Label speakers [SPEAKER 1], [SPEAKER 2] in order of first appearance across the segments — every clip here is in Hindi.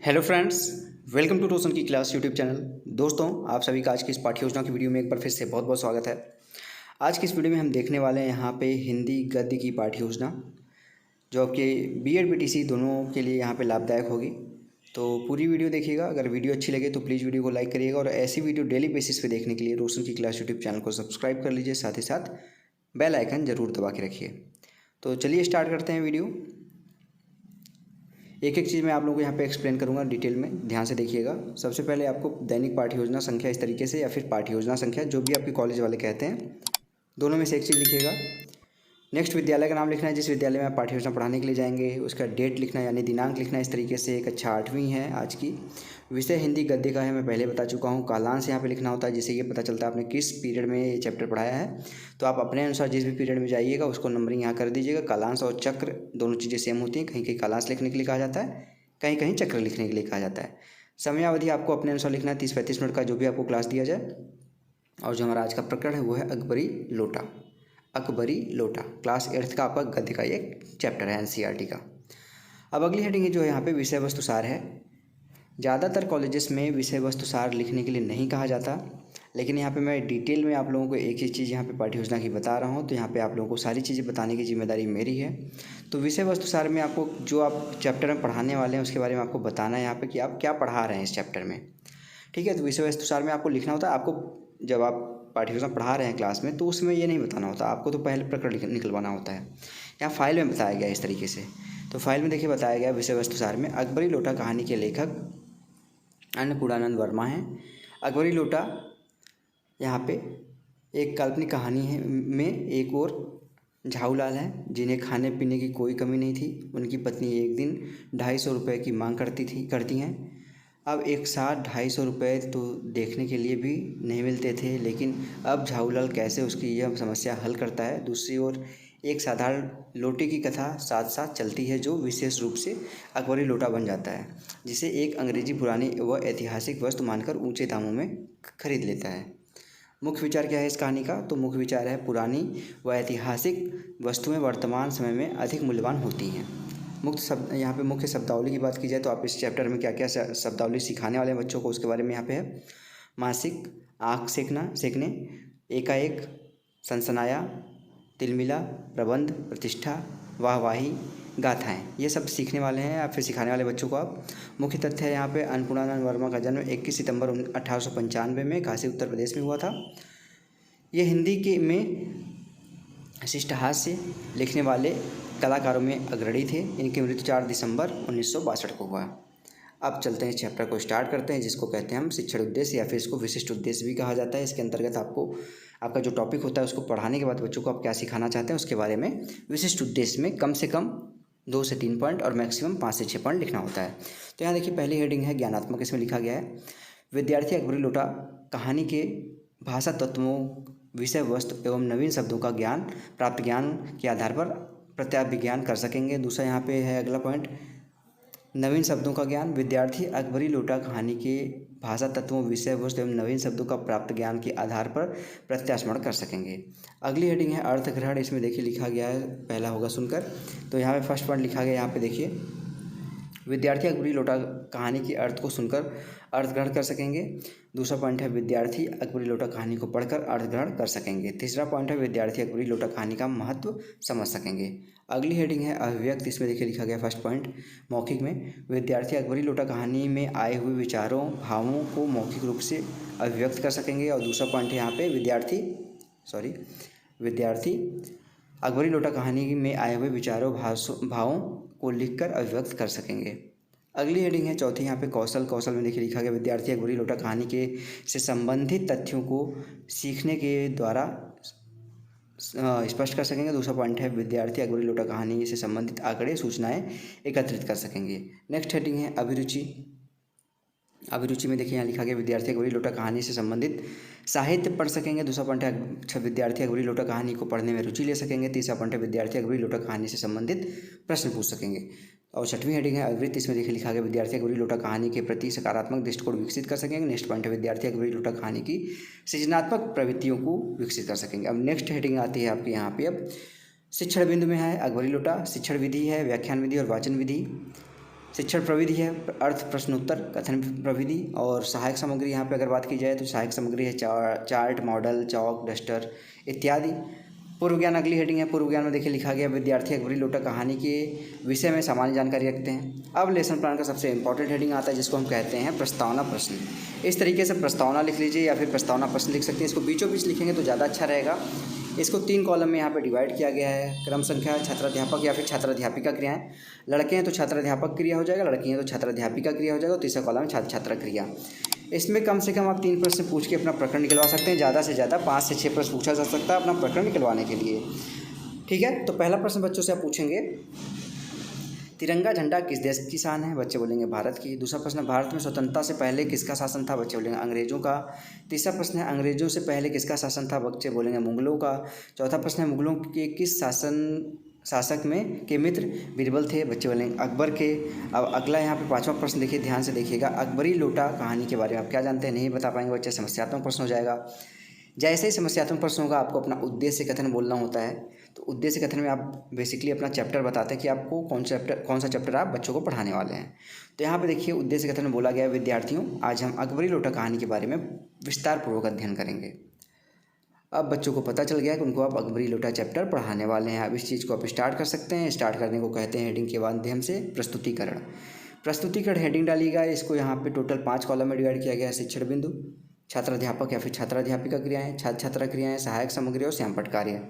[SPEAKER 1] हेलो फ्रेंड्स, वेलकम टू रोशन की क्लास यूट्यूब चैनल। दोस्तों, आप सभी का आज की इस पाठ्य योजना की वीडियो में एक बार फिर से बहुत बहुत स्वागत है। आज की इस वीडियो में हम देखने वाले हैं यहाँ पे हिंदी गद्य की पाठ्य योजना, जो आपके बीएड बीटीसी दोनों के लिए यहाँ पे लाभदायक होगी। तो पूरी वीडियो देखिएगा। अगर वीडियो अच्छी लगे तो प्लीज़ वीडियो को लाइक करिएगा और ऐसी वीडियो डेली बेसिस पे देखने के लिए रोशन की क्लास यूट्यूब चैनल को सब्सक्राइब कर लीजिए, साथ ही साथ बेल आइकन ज़रूर दबा के रखिए। तो चलिए स्टार्ट करते हैं वीडियो। एक एक चीज़ मैं आप लोगों को यहाँ पे एक्सप्लेन करूँगा डिटेल में, ध्यान से देखिएगा। सबसे पहले आपको दैनिक पाठ्य योजना संख्या इस तरीके से, या फिर पाठ्य योजना संख्या, जो भी आपके कॉलेज वाले कहते हैं, दोनों में से एक चीज़ लिखिएगा। नेक्स्ट विद्यालय का नाम लिखना है जिस विद्यालय में आप पाठ्य योजना पढ़ाने के लिए जाएंगे, उसका डेट लिखना है यानी दिनांक लिखना है इस तरीके से। कक्षा 8वीं है आज की, विषय हिंदी गद्य का है, मैं पहले बता चुका हूँ। कालांश यहाँ पे लिखना होता है जिससे ये पता चलता है आपने किस पीरियड में ये चैप्टर पढ़ाया है। तो आप अपने अनुसार जिस भी पीरियड में जाइएगा उसको नंबरिंग यहाँ कर दीजिएगा। कालांश और चक्र दोनों चीज़ें सेम होती हैं, कहीं कहीं कालांश लिखने के लिए कहा जाता है, कहीं कहीं चक्र लिखने के लिए कहा जाता है। समयावधि आपको अपने अनुसार लिखना है, 30-35 मिनट का जो भी आपको क्लास दिया जाए। और जो हमारा आज का प्रकरण है वो है अकबरी लोटा। अकबरी लोटा क्लास 8th का आपका गद्य का एक चैप्टर है एनसीईआरटी का। अब अगली हेडिंग जो है यहाँ पे विषय वस्तु सार है। ज़्यादातर कॉलेजेस में विषय वस्तु सार लिखने के लिए नहीं कहा जाता, लेकिन यहाँ पे मैं डिटेल में आप लोगों को एक ही चीज़ यहाँ पे पाठ्य योजना की बता रहा हूँ। तो यहाँ पे आप लोगों को सारी चीज़ें बताने की जिम्मेदारी मेरी है। तो विषय वस्तु सार में आपको जो आप चैप्टर में पढ़ाने वाले हैं उसके बारे में आपको बताना है यहाँ पे कि आप क्या पढ़ा रहे हैं इस चैप्टर में। ठीक है, तो विषय वस्तु सार में आपको लिखना होता है। आपको जब आप पाठ्य योजना पढ़ा रहे हैं क्लास में तो उसमें ये नहीं बताना होता, आपको तो पहले प्रकरण निकलवाना होता है। यहाँ फाइल में बताया गया इस तरीके से। तो फाइल में देखिए बताया गया विषय वस्तु सार में अकबरी लोटा कहानी के लेखक अन्नपूर्णानंद वर्मा हैं। अकबरी लोटा यहाँ पे एक काल्पनिक कहानी है में एक और झाऊलाल हैं जिन्हें खाने पीने की कोई कमी नहीं थी। उनकी पत्नी एक दिन 250 रुपये की मांग करती हैं। अब एक साथ 250 रुपये तो देखने के लिए भी नहीं मिलते थे, लेकिन अब झाऊलाल कैसे उसकी यह समस्या हल करता है। दूसरी ओर एक साधारण लोटे की कथा साथ साथ चलती है जो विशेष रूप से अकबरी लोटा बन जाता है, जिसे एक अंग्रेजी पुरानी व ऐतिहासिक वस्तु मानकर ऊंचे दामों में खरीद लेता है। मुख्य विचार क्या है इस कहानी का? तो मुख्य विचार है पुरानी व ऐतिहासिक वस्तुएं वर्तमान समय में अधिक मूल्यवान होती हैं। यहाँ पे मुख्य शब्दावली की बात की जाए तो आप इस चैप्टर में क्या क्या शब्दावली सिखाने वाले हैं बच्चों को उसके बारे में यहाँ पे है। मासिक, आँख सेकने, एकाएक, सनसनाया, तिलमिला, प्रबंध, प्रतिष्ठा, वाहवाही, गाथाएं, ये सब सीखने वाले हैं या फिर सिखाने वाले बच्चों को आप। मुख्य तथ्य है यहाँ पे अन्नपूर्णानंद वर्मा का जन्म 21 सितंबर 1895 में काशी उत्तर प्रदेश में हुआ था। ये हिंदी के में शिष्टहास्य लिखने वाले कलाकारों में अग्रणी थे। इनकी मृत्यु 4 दिसंबर 1962 को हुआ। अब चलते हैं इस चैप्टर को स्टार्ट करते हैं, जिसको कहते हैं हम शिक्षण उद्देश्य या फिर इसको विशिष्ट उद्देश्य भी कहा जाता है। इसके अंतर्गत आपका जो टॉपिक होता है उसको पढ़ाने के बाद बच्चों को आप क्या सिखाना चाहते हैं उसके बारे में विशिष्ट उद्देश्य में कम से कम 2 से 3 पॉइंट और मैक्सिमम 5 से 6 पॉइंट लिखना होता है। तो यहाँ देखिए पहली हेडिंग है ज्ञानात्मक। इसमें लिखा गया है विद्यार्थी अकबरी लोटा कहानी के भाषा तत्वों, विषय वस्तु एवं नवीन शब्दों का प्राप्त ज्ञान के आधार पर प्रत्याभिज्ञान कर सकेंगे। दूसरा यहाँ पे है अगला पॉइंट, नवीन शब्दों का ज्ञान। विद्यार्थी अकबरी लोटा कहानी के भाषा तत्वों, विषय वस्तु एवं नवीन शब्दों का प्राप्त ज्ञान के आधार पर प्रत्यास्मरण कर सकेंगे। अगली हेडिंग है अर्थ ग्रहण। इसमें देखिए लिखा गया है, पहला होगा सुनकर। तो यहाँ पे फर्स्ट पॉइंट लिखा गया, यहाँ पे देखिए विद्यार्थी अकबरी लोटा कहानी के अर्थ को सुनकर अर्थ ग्रहण कर सकेंगे। दूसरा पॉइंट है विद्यार्थी अकबरी लोटा कहानी को पढ़कर अर्थ ग्रहण कर सकेंगे। तीसरा पॉइंट है विद्यार्थी अकबरी लोटा कहानी का महत्व समझ सकेंगे। अगली हेडिंग है अभिव्यक्त। इसमें देखिए लिखा गया फर्स्ट पॉइंट मौखिक में विद्यार्थी अकबरी लोटा कहानी में आए हुए विचारों, भावों को मौखिक रूप से अभिव्यक्त कर सकेंगे। और दूसरा पॉइंट है यहाँ पे विद्यार्थी अकबरी लोटा कहानी में आए हुए विचारों, भावों को लिखकर अभिव्यक्त कर सकेंगे। अगली हेडिंग है चौथी, यहाँ पे कौशल में देखिए लिखा गया विद्यार्थी अकबरी लोटा कहानी के से संबंधित तथ्यों को सीखने के द्वारा स्पष्ट कर सकेंगे। दूसरा पॉइंट है विद्यार्थी अकबरी लोटा कहानी से संबंधित आंकड़े, सूचनाएं एकत्रित कर सकेंगे। नेक्स्ट हेडिंग है अभिरुचि में देखिए यहाँ लिखा गया विद्यार्थी अकबरी लोटा कहानी से संबंधित साहित्य पढ़ सकेंगे। दूसरा पॉइंट है विद्यार्थी अकबरी लोटा कहानी को पढ़ने में रुचि ले सकेंगे। तीसरा पॉइंट है विद्यार्थी अकबरी लोटा कहानी से संबंधित प्रश्न पूछ सकेंगे। और छठवीं हेडिंग है अवृत्त। इसमें देखिए लिखा गया विद्यार्थी अकबरी लोटा कहानी के प्रति सकारात्मक दृष्टिकोण विकसित कर सकेंगे। नेक्स्ट पॉइंट है विद्यार्थी अकबरी लोटा कहानी की सृजनात्मक प्रवृत्तियों को विकसित कर सकेंगे। अब नेक्स्ट हेडिंग आती है आपके यहाँ पे अब शिक्षण बिंदु में है अकबरी लोटा, शिक्षण विधि है, व्याख्यान विधि और वाचन विधि। शिक्षण प्रविधि है, अर्थ प्रश्नोत्तर कथन प्रविधि। और सहायक सामग्री यहाँ पे अगर बात की जाए तो सहायक सामग्री है चार्ट, मॉडल, चौक, डस्टर इत्यादि। पूर्व ज्ञान अगली हेडिंग है। पूर्व ज्ञान में देखिए लिखा गया विद्यार्थी अकबरी लोटा कहानी के विषय में सामान्य जानकारी रखते हैं। अब लेसन प्लान का सबसे इंपॉर्टेंट हेडिंग आता है जिसको हम कहते हैं प्रस्तावना प्रश्न। इस तरीके से प्रस्तावना लिख लीजिए या फिर प्रस्तावना प्रश्न लिख सकते हैं। इसको बीचों बीच लिखेंगे तो ज़्यादा अच्छा रहेगा। इसको 3 कॉलम में यहाँ पे डिवाइड किया गया है। क्रम संख्या, छात्राध्यापक या फिर छात्राध्यापिका क्रियाएं। लड़के हैं तो छात्राध्यापक क्रिया हो जाएगा, लड़की हैं तो छात्राध्यापिका क्रिया हो जाएगा। तीसरा कॉलम है छात्र छात्रा क्रिया। इसमें कम से कम आप 3 प्रश्न पूछ के अपना प्रकरण निकलवा सकते हैं। ज़्यादा से ज़्यादा 5 से 6 प्रश्न पूछा जा सकता है अपना प्रकरण निकलवाने के लिए। ठीक है, तो पहला प्रश्न बच्चों से आप पूछेंगे तिरंगा झंडा किस देश की शान है? बच्चे बोलेंगे भारत की। दूसरा प्रश्न भारत में स्वतंत्रता से पहले किसका शासन था? बच्चे बोलेंगे अंग्रेजों का। तीसरा प्रश्न है अंग्रेजों से पहले किसका शासन था? बच्चे बोलेंगे मुगलों का। चौथा प्रश्न है मुगलों के किस शासक में के मित्र बीरबल थे? बच्चे बोलेंगे अकबर के। अब अगला यहाँ पे 5वां प्रश्न देखिए, ध्यान से देखिएगा। अकबरी लोटा कहानी के बारे में आप क्या जानते हैं? नहीं बता पाएंगे बच्चे, समस्यात्मक प्रश्न हो जाएगा। जैसे ही समस्यात्मक प्रश्न होगा आपको अपना उद्देश्य कथन बोलना होता है। तो उद्देश्य कथन में आप बेसिकली अपना चैप्टर बताते हैं कि आपको कौन सा चैप्टर आप बच्चों को पढ़ाने वाले हैं। तो यहाँ पे देखिए उद्देश्य कथन में बोला गया है विद्यार्थियों आज हम अकबरी लोटा कहानी के बारे में विस्तार पूर्वक अध्ययन करेंगे। अब बच्चों को पता चल गया कि उनको आप अकबरी लोटा चैप्टर पढ़ाने वाले हैं। अब इस चीज़ को आप स्टार्ट कर सकते हैं। स्टार्ट करने को कहते हैं हेडिंग के माध्यम से प्रस्तुतिकरण। प्रस्तुतिकरण हेडिंग डालिएगा। इसको यहाँ पे टोटल 5 कॉलम में डिवाइड किया गया है। शिक्षण बिंदु, छात्राध्यापक या फिर छात्राध्यापिका क्रियाएं, छात्र छात्रा क्रियाएं, सहायक सामग्री और श्यामपट्ट कार्य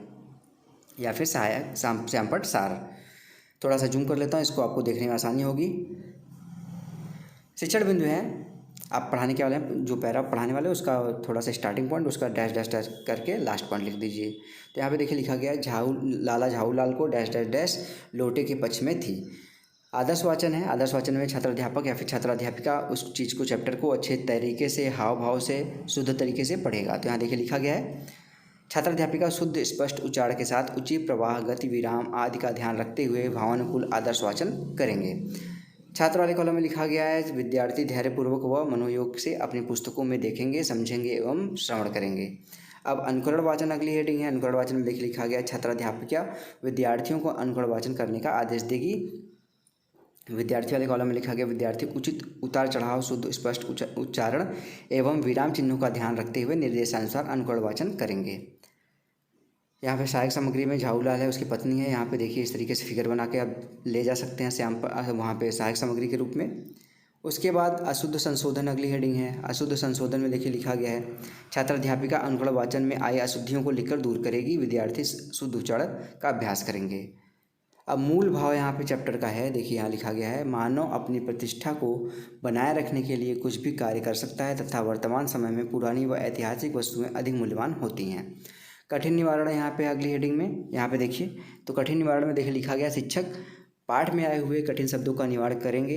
[SPEAKER 1] या फिर श्यामपट्ट सार। थोड़ा सा जूम कर लेता हूँ, इसको आपको देखने में आसानी होगी। शिक्षण बिंदु है आप पढ़ाने के वाले हैं, जो पैरा पढ़ाने वाले उसका थोड़ा सा स्टार्टिंग पॉइंट उसका डैश डैश डैश करके लास्ट पॉइंट लिख दीजिए। तो यहाँ पे देखिए लिखा गया है लाला झाऊलाल को डैश डैश डैश लोटे के पक्ष में थी। आदर्श वाचन है। आदर्श वाचन में छात्राध्यापक या फिर छात्राध्यापिका उस चीज़ को चैप्टर को अच्छे तरीके से हाव भाव से शुद्ध तरीके से पढ़ेगा। तो यहाँ देखिए लिखा गया है छात्राध्यापिका शुद्ध स्पष्ट उच्चारण के साथ उचित प्रवाह, गति, विराम आदि का ध्यान रखते हुए भावानुकूल आदर्श वाचन करेंगे। छात्र वाले कॉलम में लिखा गया है विद्यार्थी धैर्यपूर्वक व मनोयोग से अपनी पुस्तकों में देखेंगे, समझेंगे एवं श्रवण करेंगे। अब अनुकरण वाचन अगली हेडिंग है। अनुकरण वाचन में देखिए लिखा गया छात्राध्यापिका विद्यार्थियों को अनुकरण वाचन करने का आदेश देगी। विद्यार्थी वाले कॉलम में लिखा गया विद्यार्थी उचित उतार चढ़ाव, शुद्ध स्पष्ट उच्चारण एवं विराम चिन्हों का ध्यान रखते हुए निर्देशानुसार अनुकरण वाचन करेंगे। यहाँ पे सहायक सामग्री में झाऊलाल है, उसकी पत्नी है। यहाँ पे देखिए इस तरीके से फिगर बना के आप ले जा सकते हैं श्याम वहाँ पे सहायक सामग्री के रूप में। उसके बाद अशुद्ध संशोधन अगली हेडिंग है। अशुद्ध संशोधन में देखिए लिखा गया है छात्राध्यापिका अनुकरण वाचन में आई अशुद्धियों को लिखकर दूर करेगी, विद्यार्थी शुद्ध उच्चारण का अभ्यास करेंगे। अब मूल भाव यहाँ पे चैप्टर का है। देखिए यहाँ लिखा गया है मानव अपनी प्रतिष्ठा को बनाए रखने के लिए कुछ भी कार्य कर सकता है तथा वर्तमान समय में पुरानी व ऐतिहासिक वस्तुएं अधिक मूल्यवान होती हैं। कठिन निवारण यहाँ पे अगली हेडिंग में। यहाँ पे देखिए तो कठिन निवारण में देखिए लिखा गया शिक्षक पाठ में आए हुए कठिन शब्दों का निवारण करेंगे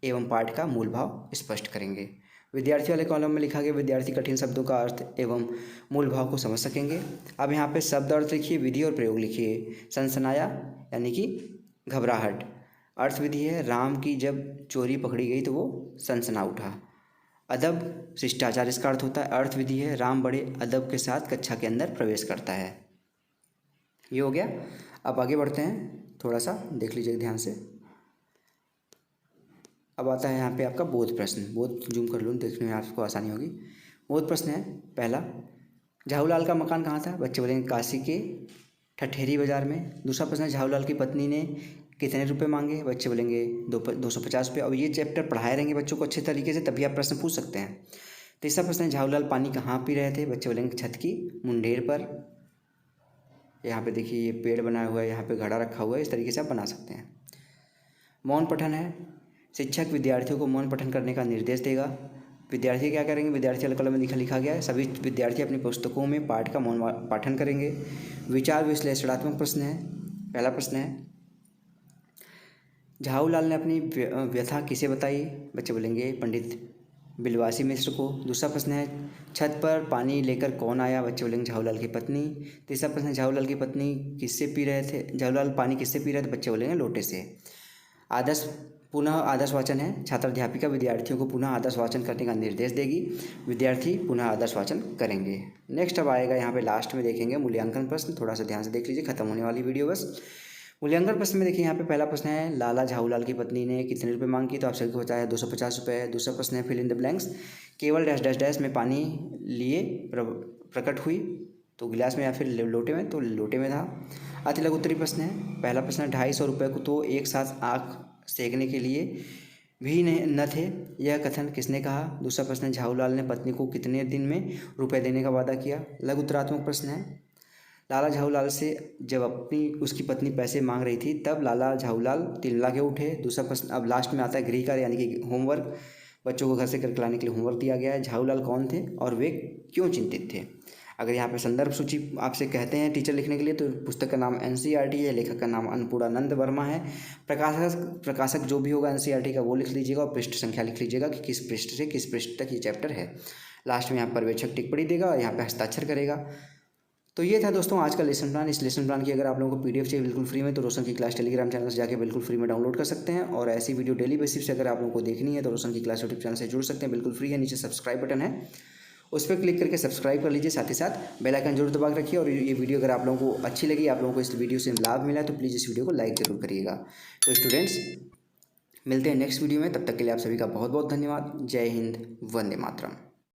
[SPEAKER 1] एवं पाठ का मूल भाव स्पष्ट करेंगे। विद्यार्थी वाले कॉलम में लिखा गया विद्यार्थी कठिन शब्दों का अर्थ एवं मूल भाव को समझ सकेंगे। अब यहाँ पे शब्द अर्थ लिखिए, विधि और प्रयोग लिखिए। सनसनाया यानी कि घबराहट। अर्थ विधि है राम की जब चोरी पकड़ी गई तो वो सनसना उठा। अदब शिष्टाचार इसका अर्थ होता है। अर्थ विधि है राम बड़े अदब के साथ कक्षा के अंदर प्रवेश करता है। ये हो गया। अब आगे बढ़ते हैं, थोड़ा सा देख लीजिए ध्यान से। अब आता है यहाँ पे आपका बोध प्रश्न। बोध जूम कर लूँ, देखने में आपको आसानी होगी। बोध प्रश्न है पहला, झाऊलाल का मकान कहाँ था? बच्चे बोलेंगे काशी के ठठेरी बाजार में। दूसरा प्रश्न है झाऊलाल की पत्नी ने कितने रुपए मांगे? बच्चे बोलेंगे 250 रुपये। अब ये चैप्टर पढ़ाए रहेंगे बच्चों को अच्छे तरीके से, तभी आप प्रश्न पूछ सकते हैं। तीसरा प्रश्न है झाऊलाल पानी कहाँ पी रहे थे? बच्चे बोलेंगे छत की मुंडेर पर। यहाँ पे देखिए ये पेड़ बनाया हुआ है, यहाँ पे घड़ा रखा हुआ है, इस तरीके से आप बना सकते हैं। मौन पठन है, शिक्षक विद्यार्थियों को मौन पठन करने का निर्देश देगा। विद्यार्थी क्या करेंगे? विद्यार्थी वाले कॉलम में लिखा गया है सभी विद्यार्थी अपनी पुस्तकों में पाठ का मौन पाठन करेंगे। विचार विश्लेषणात्मक प्रश्न है। पहला प्रश्न है झाऊलाल ने अपनी व्यथा किसे बताई? बच्चे बोलेंगे पंडित बिलवासी मिश्र को। दूसरा प्रश्न है छत पर पानी लेकर कौन आया? बच्चे बोलेंगे झाऊलाल की पत्नी। तीसरा प्रश्न है झाऊलाल की पत्नी किससे पी रहे थे? झाऊलाल पानी किससे पी रहे थे? बच्चे बोलेंगे लोटे से। पुनः आदर्श वाचन है, छात्राध्यापिका विद्यार्थियों को पुनः आदर्श वाचन करने का निर्देश देगी, विद्यार्थी पुनः आदर्श वाचन करेंगे। नेक्स्ट अब आएगा यहाँ पे लास्ट में देखेंगे मूल्यांकन प्रश्न। थोड़ा सा ध्यान से देख लीजिए, खत्म होने वाली वीडियो बस। मूल्यांकन प्रश्न में देखिए यहाँ पे पहला प्रश्न है लाला झाऊलाल की पत्नी ने कितने रुपए मांग की, तो आप सभी को बताया 250 रुपये। दूसरा प्रश्न है फिल इन द ब्लैंक्स, केवल डैश डैश डैश में पानी लिए प्रकट हुई, तो गिलास में या फिर लोटे में, तो लोटे में था। अति लघु उत्तरीय प्रश्न है, पहला प्रश्न 250 रुपये को तो एक साथ आँख सेकने के लिए भी न थे, यह कथन किसने कहा। दूसरा प्रश्न है झाऊलाल ने पत्नी को कितने दिन में रुपए देने का वादा किया। लघु उत्तरात्मक प्रश्न है, लाला झाऊलाल से जब उसकी पत्नी पैसे मांग रही थी तब लाला झाऊलाल तिलमिला के उठे। दूसरा प्रश्न अब लास्ट में आता है गृह कार्य यानी कि होमवर्क, बच्चों को घर से करके लाने के लिए होमवर्क दिया गया है। झाऊलाल कौन थे और वे क्यों चिंतित थे। अगर यहाँ पे संदर्भ सूची आपसे कहते हैं टीचर लिखने के लिए, तो पुस्तक का नाम NCERT है, लेखक का नाम अन्नपूर्णानंद वर्मा है, प्रकाशक जो भी होगा NCERT का वो लिख लीजिएगा और पृष्ठ संख्या लिख लीजिएगा कि किस पृष्ठ से किस पृष्ठ तक ये चैप्टर है। लास्ट में यहाँ पर्यवेक्षक टिप्पणी देगा और यहाँ पे हस्ताक्षर करेगा। तो ये था दोस्तों आज का लेसन प्लान। इस लेसन प्लान की अगर आप लोगों को PDF चाहिए बिल्कुल फ्री में, तो रोशन की क्लास टेलीग्राम चैनल से जाके बिल्कुल फ्री में डाउनलोड कर सकते हैं। और ऐसी वीडियो डेली बेसिस से अगर आप लोगों को देखनी है तो रोशन की क्लास यूट्यूब चैनल से जुड़ सकते हैं, बिल्कुल फ्री है। नीचे सब्सक्राइब बटन है, उस पर क्लिक करके सब्सक्राइब कर लीजिए, साथ ही साथ बेल आइकन जरूर दबा के रखिए। और ये वीडियो अगर आप लोगों को अच्छी लगी, आप लोगों को इस वीडियो से लाभ मिला है, तो प्लीज़ इस वीडियो को लाइक जरूर करिएगा। तो स्टूडेंट्स मिलते हैं नेक्स्ट वीडियो में, तब तक के लिए आप सभी का बहुत बहुत धन्यवाद। जय हिंद, वंदे मातरम।